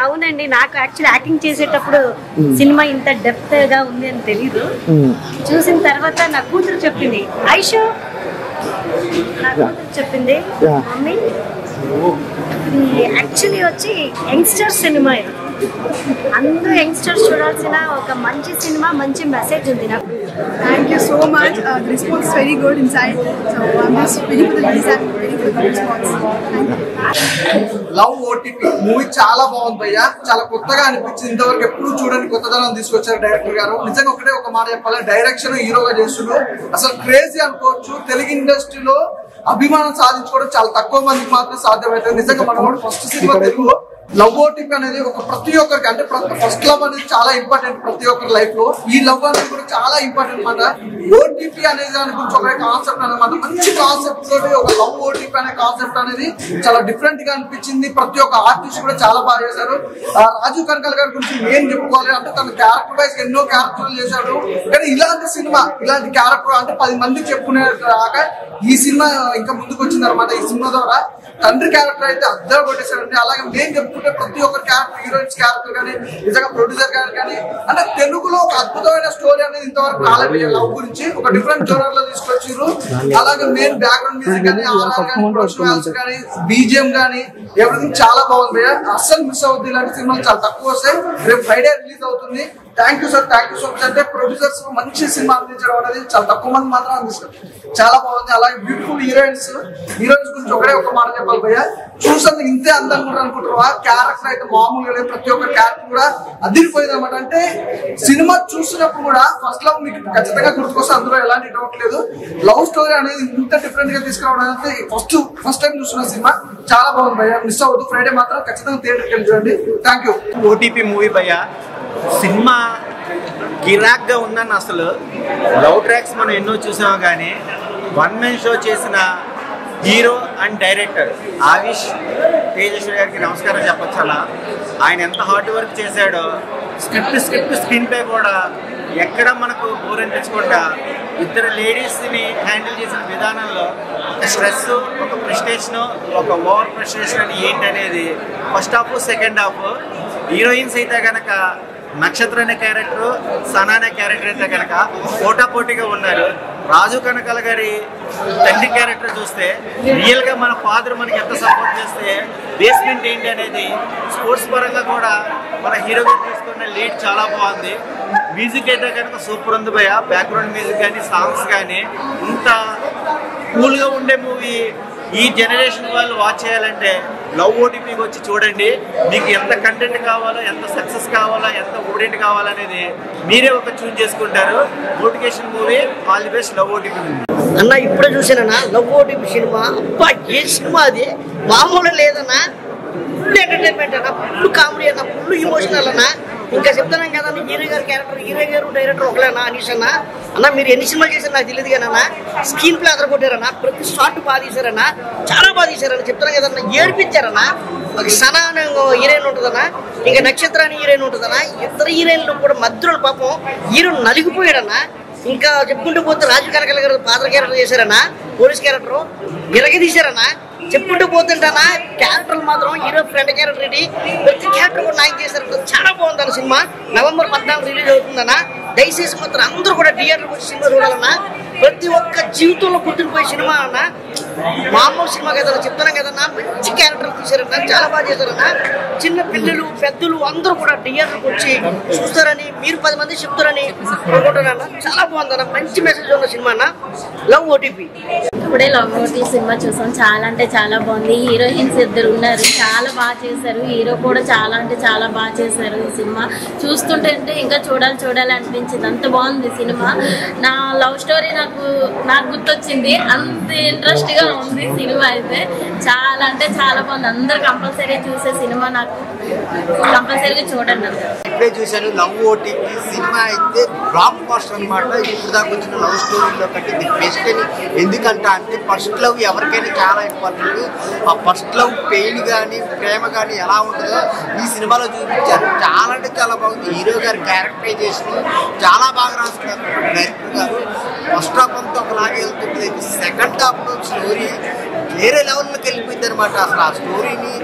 అవునండి, నాకు actual acting చేసేటప్పుడు సినిమా ఇంత డెప్త్ గా ఉంది అని తెలీదు. చూసిన తర్వాత నా కూతురు చెప్పింది, ఐషు నా కూతురు చెప్పింది, మమ్మీ యాక్చువల్లీ వచ్చి యంగ్స్టర్స్ సినిమా ఇది, అందరూ యంగ్స్టర్స్ చూడాల్సిన ఒక మంచి సినిమా, మంచి మెసేజ్ ఉంది నాకు. Thank you so much. The response is very good inside. So I'm just waiting for the release and waiting for the response. Love OTP movie చాలా బాగుంది భయ్య, చాలా కొత్తగా అనిపించింది. ఇంతవరకు ఎప్పుడు చూడని కొత్తదనం తీసుకొచ్చారు డైరెక్టర్ గారు. నిజంగా ఒకటే ఒక మాట చెప్పాలి, డైరెక్షన్ హీరోగా చేస్తున్నారు. అసలు క్రేజీ అనుకోవచ్చు. తెలుగు ఇండస్ట్రీలో అభిమానం సాధించుకోవడం చాలా తక్కువ మందికి మాత్రం సాధ్యమవుతుంది. నిజంగా మనం first cinema Telugu love OTP అనేది ఒక ప్రతి ఒక్కరికి, అంటే ఫస్ట్ లవ్ అనేది చాలా ఇంపార్టెంట్ ప్రతి ఒక్కరి లైఫ్ లో. ఈ లవ్ అనేది కూడా చాలా ఇంపార్టెంట్ అనమాట. ఓటీపీ అనే దాని గురించి ఒక కాన్సెప్ట్ అనమాట, మంచి కాన్సెప్ట్ తోటి ఒక లవ్ ఓటీపీ అనే కాన్సెప్ట్ అనేది చాలా డిఫరెంట్ గా అనిపించింది. ప్రతి ఒక్క ఆర్టిస్ట్ కూడా చాలా బాగా చేశారు. రాజీవ్ కనకాల గారి గురించి నేను చెప్పుకోవాలి అంటే, తన క్యారెక్టర్ వైజ్ ఎన్నో క్యారెక్టర్లు చేశాడు. కానీ ఇలాంటి సినిమా, ఇలాంటి క్యారెక్టర్ అంటే 10 మందికి చెప్పుకునే రాక ఈ సినిమా ఇంకా ముందుకు వచ్చింది అనమాట. ఈ సినిమా ద్వారా తండ్రి క్యారెక్టర్ అయితే అద్దరు కొట్టేశాడంటే, అలాగే నేను చెప్పుకుంటే ప్రతి ఒక్కరి క్యారెక్టర్, హీరోయిన్స్ క్యారెక్టర్ కానీ, నిజంగా ప్రొడ్యూసర్ గారు కానీ, అంటే తెలుగులో ఒక అద్భుతమైన స్టోరీ అనేది ఇంతవరకు రాలేదు. లవ్ గురించి ఒక డిఫరెంట్ జోనర్ లో తీసుకొచ్చారు. అలాగే మెయిన్ బ్యాక్గ్రౌండ్ మ్యూజిక్ కానీ, ఆర్ఆర్ కానీ, ప్రొఫెషనల్స్ కానీ, బీజిఎం కానీ, ఎవ్రీథింగ్ చాలా బాగుంది. అస్సలు మిస్ అవుతుంది. ఇలాంటి సినిమాలు చాలా తక్కువ వస్తాయి. రేపు ఫ్రైడే రిలీజ్ అవుతుంది. Thank you sir, thank you so much. అంటే ప్రొడ్యూసర్స్ మంచి సినిమా అందించడం అనేది చాలా తక్కువ మంది మాత్రం అందిస్తారు. చాలా బాగుంది. అలాగే బ్యూటిఫుల్ హీరోయిన్స్ గురించి ఒకటే ఒక మాట చెప్పాలి భయ్య, చూసేందుకు ఇంతే అందంగా కూడా అనుకుంటారు. క్యారెక్టర్ అయితే మామూలుగా లేదు. ప్రతి ఒక్క క్యారెక్టర్ కూడా అదిరిపోయింది అనమాట. అంటే సినిమా చూసినప్పుడు కూడా ఫస్ట్ లవ్ మీకు ఖచ్చితంగా గుర్తుకొస్తే, అందులో ఎలాంటి డౌట్ లేదు. లవ్ స్టోరీ అనేది ఇంత డిఫరెంట్ గా తీసుకురావడం అనేది ఫస్ట్ టైం చూస్తున్న సినిమా చాలా బాగుంది భయ్య. మిస్ అవ్వద్దు. ఫ్రైడే మాత్రం ఖచ్చితంగా థియేటర్కి వెళ్ళి చూడండి. Thank you. ఓటీపీ మూవీ భయ్య, సినిమా గిరాక్గా ఉందని, అసలు లవ్ ట్రాక్స్ మనం ఎన్నో చూసాము కానీ వన్ మ్యాన్ షో చేసిన హీరో అండ్ డైరెక్టర్ ఆవిష్ తేజేశ్వరి గారికి నమస్కారం చెప్పొచ్చు. అలా ఆయన ఎంత హార్డ్ వర్క్ చేశాడో, స్క్రీన్ ప్లే కూడా ఎక్కడ మనకు బోర్ అనిపించకుండా ఇద్దరు లేడీస్ని హ్యాండిల్ చేసిన విధానంలో ఒక స్ట్రెస్, ఒక ఫ్రస్ట్రేషన్, ఒక ఓవర్ ఫ్రస్ట్రేషన్ అని ఏంటనేది first half second half. Heroines అయితే కనుక నక్షత్ర అనే క్యారెక్టర్, సనా అనే క్యారెక్టర్ అయితే కనుక పోటాపోటీగా ఉన్నారు. రాజు కనకాల గారి తండ్రి క్యారెక్టర్ చూస్తే రియల్గా మన ఫాదర్ మనకి ఎంత సపోర్ట్ చేస్తే బేస్మెంట్ ఏంటి అనేది స్పోర్ట్స్ పరంగా కూడా మన హీరోగా తీసుకున్న లీడ్ చాలా బాగుంది. మ్యూజిక్ అయితే కనుక సూపర్ ఉంది భయ్య. బ్యాక్గ్రౌండ్ మ్యూజిక్ కానీ, సాంగ్స్ కానీ, ఇంత కూల్గా ఉండే మూవీ ఈ జనరేషన్ వాళ్ళు వాచ్ చేయాలంటే లవ్ ఓటీపీకి వచ్చి చూడండి. మీకు ఎంత కంటెంట్ కావాలో, ఎంత సక్సెస్ కావాలో, ఎంత ఓడియంట్ కావాలనేది మీరే ఒక చూస్ చేసుకుంటారు. Motivation movie. All the best. Love OTP అన్న ఇప్పుడే చూసానన్నా లవ్ ఓటీపీ సినిమా. అబ్బా ఏ సినిమా అది, మామూలు లేదన్నా. ఫుల్ ఎంటర్టైన్మెంట్ అన్న, ఫుల్ కామెడీ అన్న, ఫుల్ ఇమోషనల్ అన్న. ఇంకా చెప్తున్నాం కదా హీరో గారు క్యారెక్టర్, హీరో గారు డైరెక్టర్ ఒకలేనా అనీష్ అన్న. అన్న మీరు ఎన్ని సినిమాలు చేశారు నాకు తెలియదు కానీ అన్న, స్క్రీన్ ప్లే అదర కొట్టారన్న, ప్రతి షార్ట్ బాగా తీశారన్న, చాలా బాగా తీశారన్న. చెప్తున్నాం కదన్న, ఏడిపించారన్న. ఒక సనా అనే హీరోయిన్ ఉంటుందన్న, ఇంకా నక్షత్ర అని హీరోయిన్ ఉంటుందన్న. ఇద్దరు హీరోయిన్లు కూడా మధ్యలో పాపం హీరో నలిగిపోయాడన్న. ఇంకా చెప్పుకుంటూ పోతే రాజు కనకాల గారు పాత్ర క్యారెక్టర్ చేశారన్న, పోలీస్ క్యారెక్టర్ ఇలాగే తీశారన్న. చెప్పుకుంటూ పోతుంటానా క్యారెక్టర్లు మాత్రం హీరో ఫ్రెండ్ క్యారెక్టర్ రెడీ, ప్రతి క్యారెక్టర్ కూడా న్యాయం చేశారు. చాలా బాగుందన్న సినిమా. November 14 రిలీజ్ అవుతుందన్న. దయచేసి మాత్రం అందరూ కూడా థియేటర్కి వచ్చి సినిమా చూడాలన్నా. ప్రతి ఒక్క జీవితంలో గుర్తుండిపోయే సినిమా అన్న, మామూలు సినిమా కదన్నా. చెప్తున్నాం కదన్నా, మంచి క్యారెక్టర్లు తీశారన్న, చాలా బాగా చేశారన్న. చిన్న పిల్లలు పెద్దలు అందరూ కూడా థియేటర్కి వచ్చి చూస్తారని, మీరు 10 మంది చెప్తారని అనుకుంటున్నారన్న. చాలా బాగుందన్న, మంచి మెసేజ్ ఉన్న సినిమా అన్న లవ్ ఓటీపీ. ఇప్పుడే లవ్ ఓటీపీ సినిమా చూసాం. చాలా అంటే చాలా బాగుంది. హీరోయిన్స్ ఇద్దరు ఉన్నారు, చాలా బాగా చేశారు. హీరో కూడా చాలా అంటే చాలా బాగా చేశారు. ఈ సినిమా చూస్తుంటే ఇంకా చూడాలి అనిపించింది. అంత బాగుంది సినిమా. నా లవ్ స్టోరీ నాకు గుర్తొచ్చింది. అంత ఇంట్రెస్ట్ గా ఉంది సినిమా అయితే. చాలా అంటే చాలా బాగుంది. అందరు కంపల్సరీ చూసే సినిమా, నాకు కంపల్సరీగా చూడండి. ఇప్పుడే చూశాను లవ్ ఓటీపీ సినిమా అయితే బ్లాక్ బస్టర్ అనమాట. ఇప్పుడు దాకా వచ్చిన లవ్ స్టోరీలో కంటే ది బెస్ట్ అని ఎందుకంటా అంటే ఫస్ట్ లవ్ ఎవరికైనా చాలా ఇంపార్టెంట్. ఆ ఫస్ట్ లవ్ పెయిన్ కానీ ప్రేమ కానీ ఎలా ఉంటుందో ఈ సినిమాలో చూపించారు. చాలా అంటే చాలా బాగుంది. హీరో గారి క్యారెక్టరైజేషన్ చాలా బాగా రాసుకున్నారు డైరెక్టర్ గారు. ఫస్ట్ హాఫ్ అంతా ఒకలాగే వెళ్తుంది, సెకండ్ హాఫ్లో స్టోరీ వేరే లెవెల్లోకి వెళ్ళిపోయింది అనమాట. అసలు ఆ స్టోరీని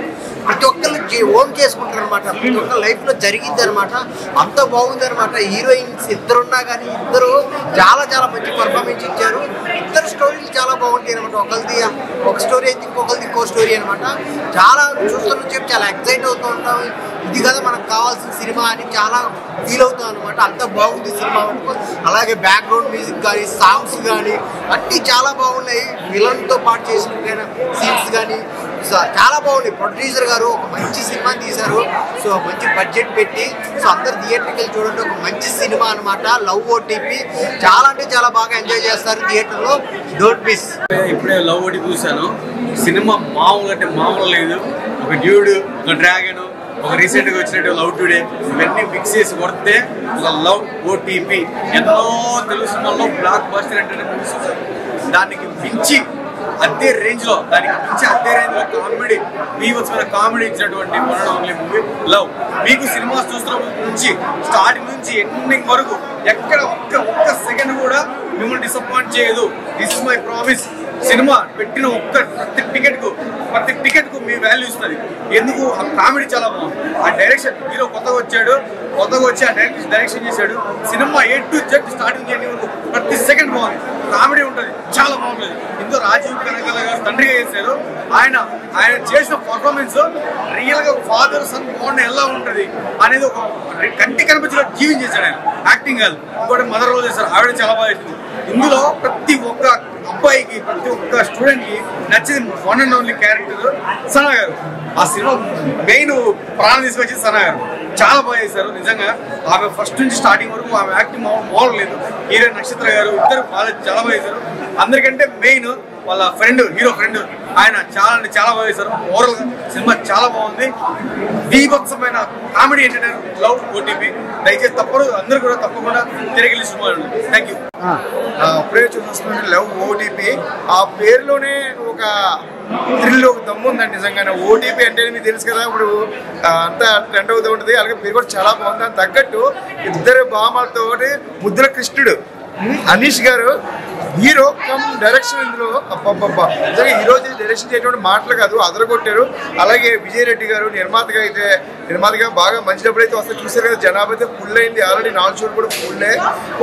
ప్రతి ఒక్కరు ఓన్ చేసుకుంటారు అనమాట. ప్రతి ఒక్క లైఫ్లో జరిగింది అనమాట. అంత బాగుంది అనమాట. హీరోయిన్స్ ఇద్దరున్నా కానీ ఇద్దరు చాలా చాలా మంచి పర్ఫార్మెన్స్ ఇచ్చారు. ఇద్దరు స్టోరీలు చాలా బాగుంటాయి అనమాట. ఒకరిది ఒక స్టోరీ అయితే ఇంకొకరిది ఇంకో స్టోరీ అనమాట. చాలా చూస్తున్న చెప్పి చాలా ఎక్సైట్ అవుతూ ఉంటాం. ఇది కదా మనకు కావాల్సిన సినిమా అని చాలా ఫీల్ అవుతాం అనమాట. అంత బాగుంది సినిమా. అలాగే బ్యాక్గ్రౌండ్ మ్యూజిక్ కానీ సాంగ్స్ కానీ అన్నీ చాలా బాగున్నాయి. విలన్తో పాటు చేసిన సీన్స్ కానీ చాలా బాగున్నాయి. ప్రొడ్యూసర్ గారు ఒక మంచి సినిమా తీశారు. సో మంచి బడ్జెట్ పెట్టి సో అందరు థియేటర్కి చూడండి. ఒక మంచి సినిమా అనమాట లవ్ ఓటీపీ. చాలా అంటే చాలా బాగా ఎంజాయ్ చేస్తారు థియేటర్లో. Don't miss. ఇప్పుడే లవ్ ఓటీపీ చూశాను. సినిమా మామూలు అంటే మామూలు లేదు. ఒక డ్యూడ్, ఒక డ్రాగన్, ఒక రీసెంట్గా వచ్చినట్టు లవ్ టుడే, ఇవన్నీ మిక్స్ చేసి కొడితే ఒక లవ్ ఓటీపీ. ఎన్నో తెలుగు సినిమాల్లో బ్లాక్ బస్టర్ ఎంటర్టైన్మెంట్ దానికి మించి అదే రేంజ్లో కామెడీ బీభత్సమైన కామెడీ ఇచ్చినటువంటి one and only movie love. మీకు సినిమాస్ చూస్తున్న నుంచి స్టార్టింగ్ నుంచి ఎండింగ్ వరకు ఎక్కడ ఒక్క సెకండ్ కూడా మిమ్మల్ని డిసప్పాయింట్ చేయదు. This is my promise. Cinema పెట్టిన ప్రతి టికెట్కు మీ వాల్యూ ఇస్తుంది. ఎందుకు? ఆ కామెడీ చాలా బాగుంది. ఆ డైరెక్షన్, హీరో కొత్తగా వచ్చి ఆ డైరెక్షన్ చేశాడు. Cinema A to Z starting చేయడం వరకు ప్రతి సెకండ్ బాగుంది. కామెడీ ఉంటుంది, చాలా బాగుంటుంది. ఇందులో రాజీవ్ కనకాల గారు తండ్రిగా చేశారు. ఆయన చేసిన పర్ఫార్మెన్స్ రియల్ గా ఫాదర్ సన్ బాండ్ ఎలా ఉంటుంది అనేది ఒక కంటి కనిపించిన జీవించేశాడు ఆయన. యాక్టింగ్ కాదు, ఇంకోటి మదర్ రోల్ చేశారు. ఆవిడ చాలా బాగా చేసింది. ఇందులో ప్రతి ఒక్క అబ్బాయికి, ప్రతి ఒక్క స్టూడెంట్ కి నచ్చింది one and only character Sana గారు. ఆ సినిమా మెయిన్ ప్రాణం తీసుకొచ్చి సనా గారు చాలా బాగా చేశారు. నిజంగా ఆమె ఫస్ట్ నుంచి స్టార్టింగ్ వరకు ఆమె యాక్టింగ్ మామూలు లేదు. హీరో నక్షత్ర గారు ఇద్దరు చాలా బాగా చేశారు. అందరికంటే మెయిన్ వాళ్ళ హీరో ఫ్రెండ్ ఆయన చాలా అంటే చాలా బాగా చేశారు. ఓవరాల్ గా సినిమా చాలా బాగుంది. బీభత్సమైన కామెడీ ఎంటర్టైన్మెంట్ లవ్ ఓటీపీ. దయచేసి అందరూ కూడా తప్పకుండా తిరిగి సినిమా. Thank you. అప్పుడే చూస్తున్నాను లవ్ ఓటీపీ. ఆ పేరులోనే ఒక థ్రిల్, ఒక దమ్ము ఉందండి నిజంగానే. ఓటీపీ అంటే మీకు తెలుసు కదా, ఇప్పుడు అంతా ట్రెండ్ అవుతూ ఉంటుంది. అలాగే పేరు కూడా చాలా బాగుంది. దానికి తగ్గట్టు ఇద్దరు భామలతో ముద్ర కృష్ణుడు అనీష్ గారు హీరో కమ్ డైరెక్షన్. ఇందులో అబ్బబ్బబ్బా నిజంగా హీరో డైరెక్షన్ చేయటువంటి మాటలు కాదు, అదరగొట్టారు. అలాగే విజయ్ రెడ్డి గారు నిర్మాతగా బాగా మంచి డబ్బులు అయితే వస్తే చూసారు కదా. జనాభా అయితే ఫుల్ అయింది. ఆల్రెడీ 4 షోలు కూడా ఫుల్.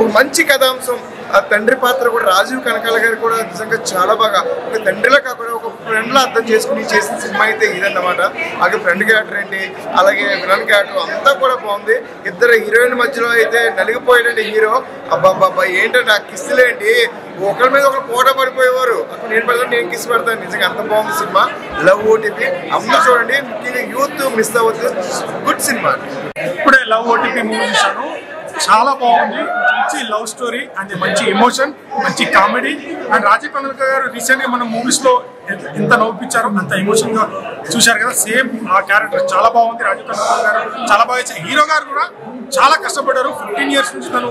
ఒక మంచి కథాంశం. ఆ తండ్రి పాత్ర కూడా రాజీవ్ కనకాల గారు కూడా నిజంగా చాలా బాగా ఒక తండ్రిలా కాకుండా ఒక ఫ్రెండ్లా అర్థం చేసుకుని చేసిన సినిమా అయితే ఇదన్నమాట. అలాగే ఫ్రెండ్ క్యారెక్టర్ ఏంటి, అలాగే విలన్ క్యారెక్టర్ అంతా కూడా బాగుంది. ఇద్దరు హీరోయిన్ మధ్యలో అయితే నలిగిపోయాడండి హీరో. అబ్బాబ్బా ఏంటంటే ఆ కిస్సులేంటి, ఒకరి మీద ఒకరు పోటా పడిపోయేవారు. అప్పుడు నేను పెడతాను, నేను కిస్ పెడతాను. నిజంగా అంత బాగుంది సినిమా లవ్ ఓటీపీ. అందరూ చూడండి, ముఖ్యంగా యూత్ మిస్ అవ్వద్దు. Good cinema. ఇప్పుడే లవ్ ఓటీపీ మూవీ చూశాను. చాలా బాగుంది. మంచి లవ్ స్టోరీ అండ్ మంచి ఎమోషన్, మంచి కామెడీ. అండ్ రాజీవ్ కనకాల గారు రీసెంట్గా మన మూవీస్లో ఎంత నవ్వించారో అంత ఎమోషన్గా చూశారు కదా. సేమ్ ఆ క్యారెక్టర్ చాలా బాగుంది. రాజీవ్ కనకాల గారు చాలా బాగా ఇచ్చారు. హీరో గారు కూడా చాలా కష్టపడ్డారు. 15 years నుంచి తను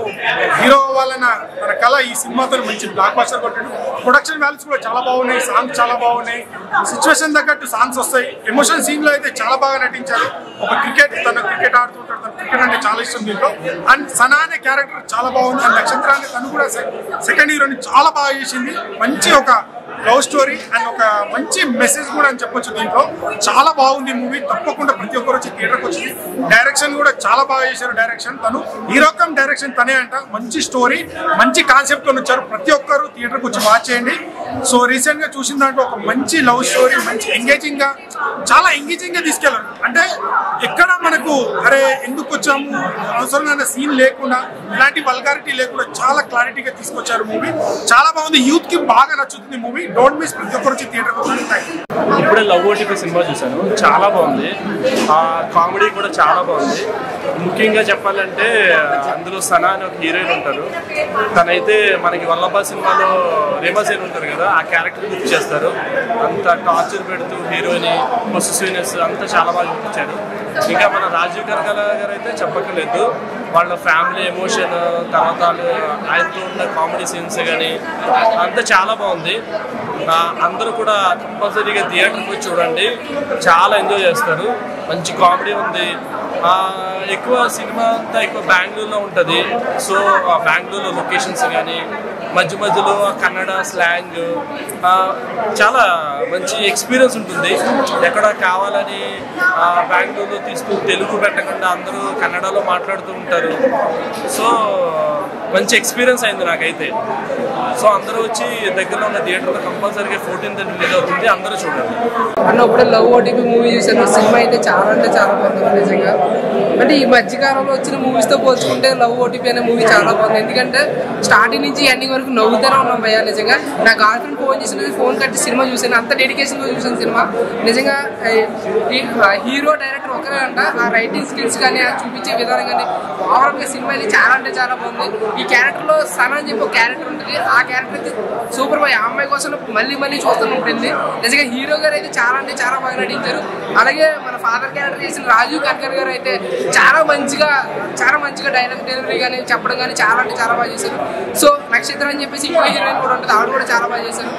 హీరో అవ్వాలన్న తన కళ ఈ సినిమాతో మంచి బ్లాక్ బస్టర్ కొట్టాడు. ప్రొడక్షన్ వాల్యూస్ కూడా చాలా బాగున్నాయి. సాంగ్స్ చాలా బాగున్నాయి. సిచ్యువేషన్ తగ్గట్టు సాంగ్స్ వస్తాయి. ఎమోషన్ సీన్లో అయితే చాలా బాగా నటించారు. ఒక తను క్రికెట్ ఆడుతుంటాడు. తను క్రికెట్ అంటే చాలా ఇష్టం దీంట్లో. అండ్ సనా అనే క్యారెక్టర్ చాలా బాగుంది. అండ్ నక్షత్ర అనే తను కూడా సెకండ్ హీరోని చాలా బాగా చేసింది. మంచి ఒక లవ్ స్టోరీ అండ్ ఒక మంచి మెసేజ్ కూడా అని చెప్పొచ్చు. దీంట్లో చాలా బాగుంది మూవీ. తప్పకుండా ప్రతి ఒక్కరు వచ్చి థియేటర్కి వచ్చింది. డైరెక్షన్ కూడా చాలా బాగా చేశారు. డైరెక్షన్ తను హీరో కమ్ డైరెక్షన్ తనే అంట. మంచి స్టోరీ, మంచి కాన్సెప్ట్ తో వచ్చారు. ప్రతి ఒక్కరు థియేటర్కి వచ్చి వాచ్ చేయండి. సో రీసెంట్ గా చూసిన దాంట్లో ఒక మంచి లవ్ స్టోరీ, మంచి ఎంగేజింగ్ గా, చాలా ఎంగేజింగ్ గా తీసుకెళ్లారు. అంటే ఎక్కడ మనకు అరే ఎందుకు వచ్చాము అవసరమైన సీన్ లేకుండా, ఇలాంటి వల్గారిటీ లేకుండా చాలా క్లారిటీగా తీసుకొచ్చారు మూవీ. చాలా బాగుంది. యూత్ కి బాగా నచ్చుతుంది మూవీ. Don't miss. ప్రతి ఒక్కరు వచ్చి థియేటర్కి వచ్చి. ఇప్పుడే లవ్ ఓటీపీ సినిమా చూశాను. చాలా బాగుంది. కామెడీ కూడా చాలా బాగుంది. ముఖ్యంగా చెప్పాలంటే అందులో సనా అని ఒక హీరోయిన్ ఉంటారు. తనైతే మనకి వల్లభ సినిమాలో రేమాసేన్ ఉంటారు కదా, ఆ క్యారెక్టర్ గుర్తు చేస్తారు. అంత టార్చర్ పెడుతూ హీరోయిన్ పొసెసివ్నెస్ అంతా చాలా బాగా చూపించారు. ఇంకా మన రాజీవ్ కనకాల గారు అయితే చెప్పక్కర్లేదు. వాళ్ళ ఫ్యామిలీ ఎమోషన్, తర్వాత ఆయనతో ఉన్న కామెడీ సీన్స్ కానీ అంతా చాలా బాగుంది. అందరూ కూడా కంపల్సరీగా థియేటర్కి పోయి చూడండి, చాలా ఎంజాయ్ చేస్తారు. మంచి కామెడీ ఉంది. ఎక్కువ సినిమా అంతా ఎక్కువ బెంగళూరులో ఉంటుంది. సో ఆ బెంగళూరులో లొకేషన్స్ కానీ మధ్య మధ్యలో కన్నడ స్లాంగ్ చాలా మంచి ఎక్స్పీరియన్స్ ఉంటుంది. ఎక్కడ కావాలని బెంగళూరులో తీస్తూ తెలుగు పెట్టకుండా అందరూ కన్నడలో మాట్లాడుతూ ఉంటారు. సో మంచి ఎక్స్పీరియన్స్ అయింది నాకైతే. సో అందరూ వచ్చి దగ్గరలో ఉన్న థియేటర్లో కంపల్సరీగా 14th రిలీజ్ అవుతుంది, అందరూ చూడండి. అన్న ఇప్పుడు లవ్ ఓటీపీ మూవీ చూసాను. సినిమా అయితే చాలా అంటే చాలా బాగుంది నిజంగా. అంటే ఈ మధ్యకాలంలో వచ్చిన మూవీస్తో పోల్చుకుంటే లవ్ ఓటీపీ అనే మూవీ చాలా బాగుంది. ఎందుకంటే స్టార్టింగ్ నుంచి ఎండింగ్ వరకు నవ్వుతూనే ఉన్నాం భయ్యా. నిజంగా నా గర్ల్ ఫ్రెండ్ ఫోన్ చేసినది, ఫోన్ కట్టి సినిమా చూసాను. అంత డెడికేషన్గా చూసాను సినిమా. నిజంగా హీరో డైరెక్టర్ ఒకరే అంట. ఆ రైటింగ్ స్కిల్స్ కానీ, ఆ చూపించే విధానం కానీ, ఓవరాల్గా సినిమా అయితే చాలా అంటే చాలా బాగుంది. ఈ క్యారెక్టర్లో సనా అని చెప్పి ఒక క్యారెక్టర్ ఉంటుంది. ఆ క్యారెక్టర్ అయితే సూపర్ బాయ్. ఆ అమ్మాయి కోసం మళ్ళీ మళ్ళీ చూస్తూనే ఉంటుంది. నిజంగా హీరో గారు అయితే చాలా అంటే చాలా బాగా నటించారు. అలాగే మన ఫాదర్ క్యారెక్టర్ చేసిన రాజీవ్ కనకర్ గారు అయితే చాలా మంచిగా డైలాగ్ డెలివరీ కానీ చెప్పడం కానీ చాలా అంటే చాలా బాగా చేశారు. సో నక్షత్రం అని చెప్పేసి ఇంకో హీరోయిన్ కూడా ఉంటుంది, ఆవిడ కూడా చాలా బాగా చేశారు.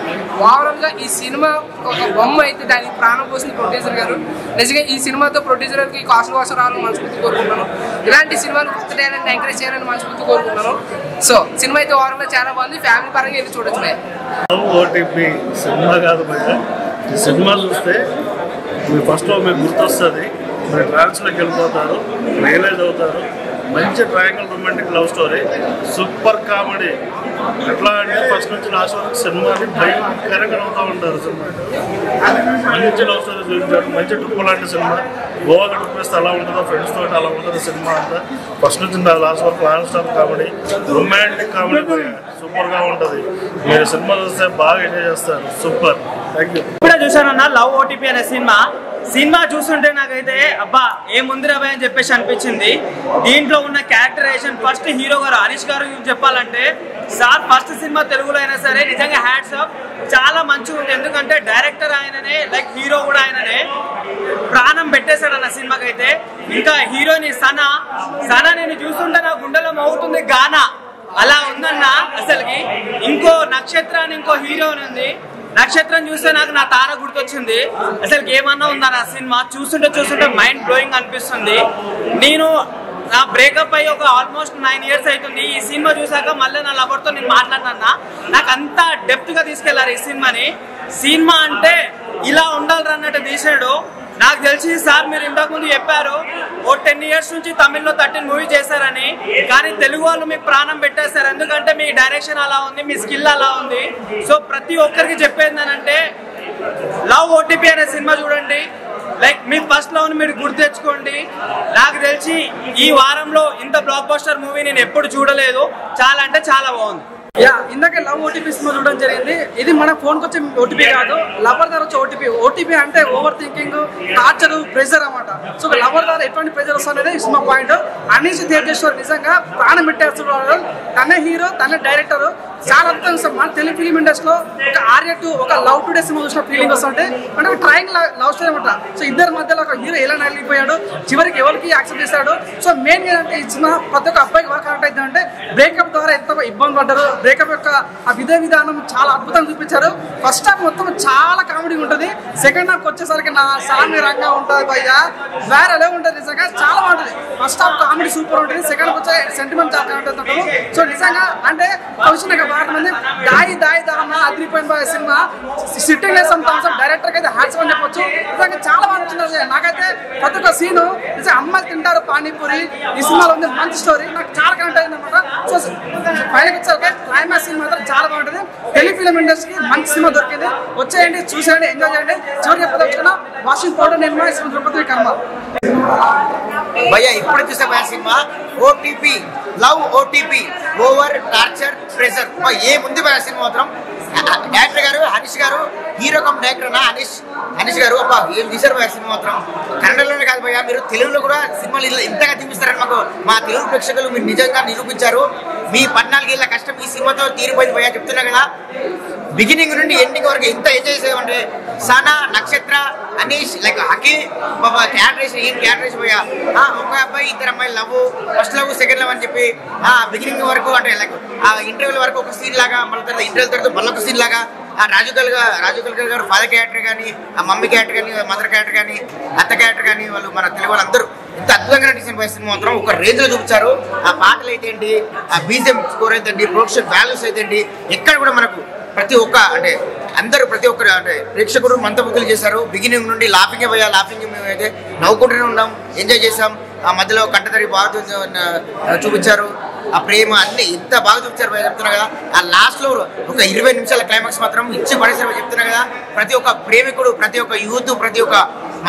ఓవరాల్గా ఈ సినిమా ఒక బొమ్మ అయితే దానికి ప్రాణం పోసింది ప్రొడ్యూసర్ గారు. నిజంగా ఈ సినిమాతో ప్రొడ్యూసర్ గారికి కాస్ట్ కోసం రావాలని మనస్ఫూర్తి కోరుకుంటున్నాను. ఇలాంటి సినిమాలు కొత్త టాలెంట్ ఎంకరేజ్ చేయాలని మనస్ఫూర్తి కోరుకుంటున్నాను. సో సినిమా అయితే ఓవరాల్గా చాలా బాగుంది. ఫ్యామిలీ పరంగా వెళ్ళి చూడొచ్చు. ఓటీపీ సినిమా కాదు భయ్యా. ఈ సినిమా చూస్తే మీరు ఫస్ట్లో మీకు గుర్తొస్తుంది, మీరు ట్రాన్స్లోకి వెళ్ళిపోతారు, రియలైజ్ అవుతారు. మంచి triangle romantic love story, super comedy. ఎట్లా అంటే ఫస్ట్ నుంచి లాస్ట్ వరకు సినిమాని భయంకరంగా అవుతూ ఉంటారు. సినిమా మంచి లవ్ స్టోరీ చూపించారు. మంచి ట్రిప్ లాంటి సినిమా. గోవాకి ట్రిప్ వేస్తే అలా ఉంటుందో, ఫ్రెండ్స్ తోటి అలా ఉంటుంది సినిమా అంతా. ఫస్ట్ నుంచి లాస్ట్ వరకు non stop comedy, romantic comedy సూపర్గా ఉంటుంది. మీరు సినిమా చూస్తే బాగా ఎంజాయ్ చేస్తారు. సూపర్. Thank you. ఇప్పుడే చూసానన్నా లవ్ ఓటీపీ అనే సినిమా చూస్తుంటే నాకైతే అబ్బా ఏముందిరా భయ్ అని చెప్పేసి అనిపించింది. దీంట్లో ఉన్న క్యారెక్టరైజేషన్ ఫస్ట్ హీరో గారు హరీష్ గారు చెప్పాలంటే సార్ ఫస్ట్ సినిమా తెలుగులో అయినా సరే నిజంగా హ్యాట్స్ ఆఫ్, చాలా మంచిగా ఉంది. ఎందుకంటే డైరెక్టర్ ఆయననే, లైక్ హీరో కూడా ఆయననే. ప్రాణం పెట్టేశాడు అన్న సినిమాకి అయితే. ఇంకా హీరోయిన్ సనా నేను చూస్తుంటే నా గుండెలో మోగుతుంది గానా, అలా ఉందన్న అసలుకి. ఇంకో నక్షత్రాన్ని ఇంకో హీరోయిన్ ఉంది. నక్షత్రం చూస్తే నాకు నా తార గుర్తొచ్చింది. అసలు ఏమన్నా ఉందా నా సినిమా చూస్తుంటే మైండ్ బ్లోయింగ్ అనిపిస్తుంది. నేను నా బ్రేకప్ అయ్యి ఒక ఆల్మోస్ట్ 9 years అవుతుంది. ఈ సినిమా చూసాక మళ్ళీ నా లవర్తో నేను మాట్లాడినా. నాకు అంత డెప్త్ గా తీసుకెళ్లారు ఈ సినిమాని. సినిమా అంటే ఇలా ఉండాలి అన్నట్టు తీసాడు. నాకు తెలిసి సార్ మీరు ఇంతకుముందు చెప్పారు ఓ 10 years నుంచి తమిళ్లో 13 మూవీ చేశారని, కానీ తెలుగు వాళ్ళు మీకు ప్రాణం పెట్టేస్తారు. ఎందుకంటే మీ డైరెక్షన్ అలా ఉంది, మీ స్కిల్ అలా ఉంది. సో ప్రతి ఒక్కరికి చెప్పేది అంటే లవ్ ఓటీపీ అనే సినిమా చూడండి. లైక్ మీ ఫస్ట్ లవ్ ని మీరు గుర్తు తెచ్చుకోండి. నాకు తెలిసి ఈ వారంలో ఇంత బ్లాక్ బస్టర్ మూవీ నేను ఎప్పుడు చూడలేదు. చాలా అంటే చాలా బాగుంది. ఇందాక లవ్ ఓటీపీ సినిమా చూడడం జరిగింది. ఇది మన ఫోన్కి వచ్చే ఓటీపీ కాదు, లవర్ ద్వారా వచ్చే ఓటీపీ. ఓటీపీ అంటే ఓవర్ థింకింగ్, టార్చర్, ప్రెజర్ అన్నమాట. సో లవర్ ద్వారా ఎటువంటి ప్రెజర్ వస్తుంది సినిమా పాయింట్. అనీష్ తేజేశ్వర్ నిజంగా ప్రాణం పెట్టేస్తున్నారు. తనే హీరో, తనే డైరెక్టర్. చాలా అద్భుతం. మన తెలుగు ఫిలిం ఇండస్ట్రీలో ఒక ఆర్యటు ఒక లవ్ టుడే సినిమా చూసిన ఫీలింగ్ వస్తుంటే అంటే ఒక ట్రయాంగిల్ లవ్ స్టోరీ అనమాట. సో ఇద్దరి మధ్యలో ఒక హీరో ఎలా నలిగిపోయాడు, చివరికి ఎవరికి యాక్సెప్ట్ చేశాడు. సో మెయిన్ ఏంటంటే ఈ సినిమా ప్రతి ఒక్క అబ్బాయికి బాగా కనెక్ట్ అవుతుందంటే బ్రేకప్ ద్వారా ఎంత ఇబ్బంది పడ్డారు, బ్రేకప్ యొక్క ఆ విధానం చాలా అద్భుతంగా చూపించారు. ఫస్ట్ హాఫ్ మొత్తం చాలా కామెడీ ఉంటుంది. సెకండ్ హాఫ్ వచ్చేసరికి నా సామి రంగా ఉంటుంది భయ్యా, వేరే ఎలా ఉంటుంది. నిజంగా చాలా బాగుంటుంది. ఫస్ట్ హాఫ్ కామెడీ సూపర్ ఉంటుంది. సెకండ్ హాఫ్ వచ్చే సెంటిమెంట్ చాలా కనెక్ట్ అవుతుంటారు. సో నిజంగా అంటే వచ్చిన బాగా మంది దాయి దాన్న అదిరిపోయిన సినిమా సిట్టింగ్ వేసాం డైరెక్టర్ అయితే హ్యాట్స్ అని చెప్పొచ్చు. నిజంగా చాలా బాగా నచ్చింది. నాకైతే ప్రతి ఒక్క సీను నిజంగా అమ్మాయిలు తింటారు పానీపూరి ఈ సినిమాలో ఉంది. మంచి స్టోరీ నాకు చాలా కనెక్ట్ అయింది అనమాట. సో పైనకి వచ్చాక క్లైమాక్స్ సీన్ మాత్రం చాలా బాగుంటుంది. తెలుగు ఫిలిం ఇండస్ట్రీకి మంచి సినిమా దొరికింది. వచ్చేయండి, చూసేయండి, ఎంజాయ్ చేయండి. చివరికి చెప్పదలుచుకున్నా వాషింగ్ పౌడర్ నిర్మా తిరుపతి కర్మ భయ్యా. ఇప్పుడు చూసే cinema OTP, love OTP, over torture pressure. ఏముంది భయ సినిమా మాత్రం. డైరెక్టర్ గారు హరీష్ గారు, హీరో కమ్ డైరెక్టర్ అన్న హరీష్ గారు ఏం తీశారు భయ సినిమా మాత్రం. కన్నడలోనే కాదు కాదు భయ్యా, మీరు తెలుగులో కూడా సినిమాలు ఇలా ఇంతగా చూపిస్తారని మాకు మా తెలుగు ప్రేక్షకులు మీరు నిజంగా నిరూపించారు. మీ 14 ఏళ్ళ కష్టం ఈ సినిమాతో తీరిపోయింది భయ్యా. చెప్తున్నా కదా, బిగినింగ్ నుండి ఎండింగ్ వరకు ఎంత ఎంజాయ్ చేసామంటే సనా, నక్షత్ర, అనీష్, లైక్ హకీ బాబా క్యారెక్టరేషన్, ఏం క్యారెక్టరేషన్ భయ్యా. ఒక అబ్బాయి 2 అమ్మాయిలు love, first love second love అని చెప్పి బిగినింగ్ వరకు అంటే లైక్ ఆ ఇంటర్వ్యూల వరకు ఒక సీన్ లాగా, మళ్ళీ తర్వాత ఇంటర్వ్యూ తర్వాత మళ్ళీ ఒక సీన్ లాగా, రాజు కల్కర్ గారు ఫాదర్ క్యారెక్టర్ కానీ, ఆ మమ్మీ క్యారెక్టర్ కానీ, మదర్ క్యారెక్టర్ కానీ, అత్త క్యారెక్టర్ కానీ, వాళ్ళు మన తెలుగు వాళ్ళందరూ ఇంత అద్భుతంగా నటించిన సినిమా మాత్రం ఒక రేంజ్ లో చూపించారు. ఆ పాటలు అయితేంటి, ఆ బీజిఎం స్కోర్ అయితేంటి, ప్రొడక్షన్ వాల్యూస్ అయితేంటి, ఎక్కడ కూడా మనకు ప్రతి ఒక్క అంటే అందరూ ప్రతి ఒక్కరు అంటే ప్రేక్షకుడు మంతబుద్ధులు చేశారు. బిగినింగ్ నుండి లాఫింగ్ పోయా, లాఫింగ్ మేము అయితే నవ్వుకుంటూనే ఉన్నాం, ఎంజాయ్ చేసాం. ఆ మధ్యలో కంటతరి బాగా చూపించారు, ఆ ప్రేమ అన్ని ఎంత బాగా చూపించారు చెప్తున్నా కదా. ఆ లాస్ట్ లో ఒక 20 నిమిషాల క్లైమాక్స్ మాత్రం ఇచ్చి పడేసారు చెప్తున్నా కదా. ప్రతి ఒక్క ప్రేమికుడు, ప్రతి ఒక్క యూత్, ప్రతి ఒక్క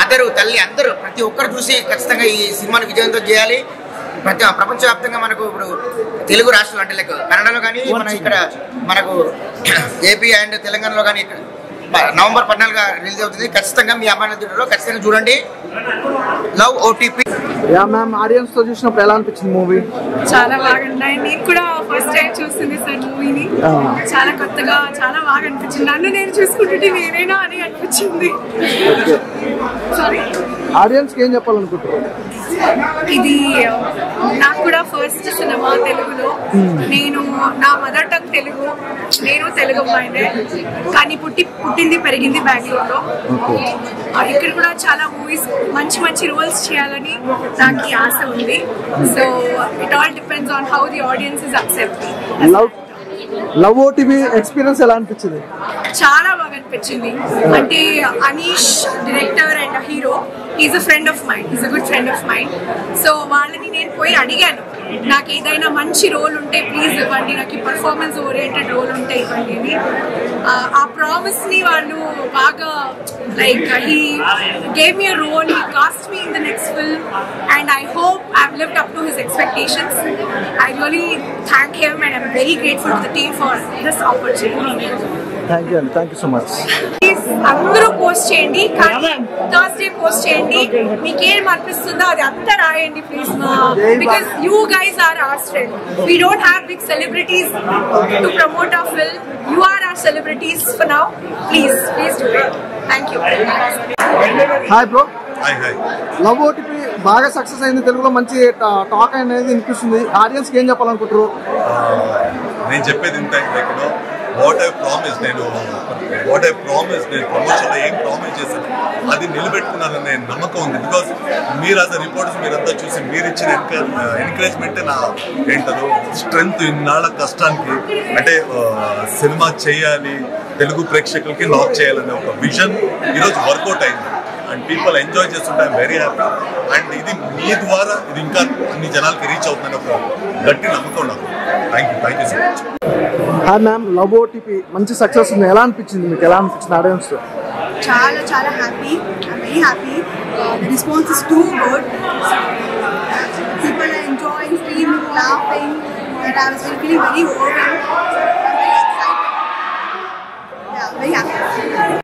మదరు, తల్లి అందరూ ప్రతి ఒక్కరు చూసి ఖచ్చితంగా ఈ సినిమాని విజయవంతం చేయాలి. ప్రపంచవ్యాప్తంగా మనకు ఇప్పుడు తెలుగు రాష్ట్రాలు అంటే లైక్ కన్నడలో కానీ, మన ఇక్కడ మనకు ఏపీ అండ్ తెలంగాణలో కానీ నవంబర్ 14 రిలీజ్ అవుతుంది. ఖచ్చితంగా మీ అమ్మాయిల థియేటర్లో ఖచ్చితంగా చూడండి. Love OTP. Yeah ma'am, audience తో చూసినప్పుడు ఎలా అనిపించింది మూవీ? చాలా బాగా ఉన్నాయి. నేను కూడా ఫస్ట్ టైం చూసింది సార్ మూవీని. చాలా కొత్తగా చాలా బాగా అనిపించింది. నన్ను నేను చూసుకుంటుంటే నేనేనా అని అనిపించింది. సారీ, ఆడియన్స్ కి ఏం చెప్పాలనుకుంటున్నారు? ఇది నాకు కూడా ఫస్ట్ సినిమా తెలుగులో. నేను నా మదర్ టంగ్ తెలుగు, నేను తెలుగు అమ్మాయినే, కానీ పుట్టింది పెరిగింది బెంగళూరులో. ఇక్కడ కూడా చాలా మూవీస్ మంచి మంచి రోల్స్ చేయాలని నాకు ఆశ ఉంది. So it all depends on how the audience is accepting. Love OTP experience ఎలా అనిపించింది? చాలా బాగా అనిపించింది. అంటే Anish director and hero, is a friend of mind, is a good friend of mind. So వాళ్ళని నేను పోయి అడిగాను, నాకు ఏదైనా మంచి రోల్ ఉంటే ప్లీజ్ ఇవ్వండి, నాకు ఈ పర్ఫార్మెన్స్ ఓరియంటెడ్ రోల్ ఉంటే ఇవ్వండి అని. ఆ ప్రామిస్ ని వాళ్ళు బాగా like he gave me a role, he cast me in the next film and I hope I have lived up to his expectations. I really thank him and I am very grateful to the team for this opportunity. Thank you అండి, thank you so much. అందరూ post చేయండి, కానీ Thursday post చేయండి. మీకేం అనిపిస్తుందో అది అంతా రాయండి please, because you guys are our strength. We don't have big celebrities to promote our film. You are our celebrities for now. Please do it. Thank you. Hi bro. Hi hi. Love OTP బాగా success అయింది, తెలుగులో మంచి talk అనేది వినిపిస్తుంది. Audience కి ఏం చెప్పాలనుకుంటారు? నేను చెప్పేది ఇంత, వాట్ ఐ ప్రామిస్ నేను ప్రమోషన్లో ఏం ప్రామిస్ చేశాను అది నిలబెట్టుకున్నాననే నమ్మకం ఉంది. బికాస్ మీరు యాజ్ అ రిపోర్టర్స్ మీరంతా చూసి మీరు ఇచ్చిన ఎంకరేజ్మెంట్ నా ఏంటదో స్ట్రెంగ్త్. ఇన్నాళ్ళ కష్టానికి అంటే సినిమా చేయాలి, తెలుగు ప్రేక్షకులకి లాక్ చేయాలనే ఒక విజన్ ఈరోజు వర్కౌట్ అయింది అండ్ పీపుల్ ఎంజాయ్ చేస్తుంటే ఐఎమ్ వెరీ హ్యాపీ. అండ్ ఇది మీ ద్వారా ఇది ఇంకా అన్ని జనాలకి రీచ్ అవుతుందని ఒక గట్టి నమ్మకం నాకు. Thank you so much. Hi ma'am, love OTP మంచి సక్సెస్ ఉంది, ఎలా అనిపించింది మీకు? ఎలా అనిపించింది ఆడియన్స్? చాలా happy, I'm very happy. The response is too good. People are enjoying, screaming, laughing, and I was feeling very overwhelmed. I'm very excited. Yeah, very happy.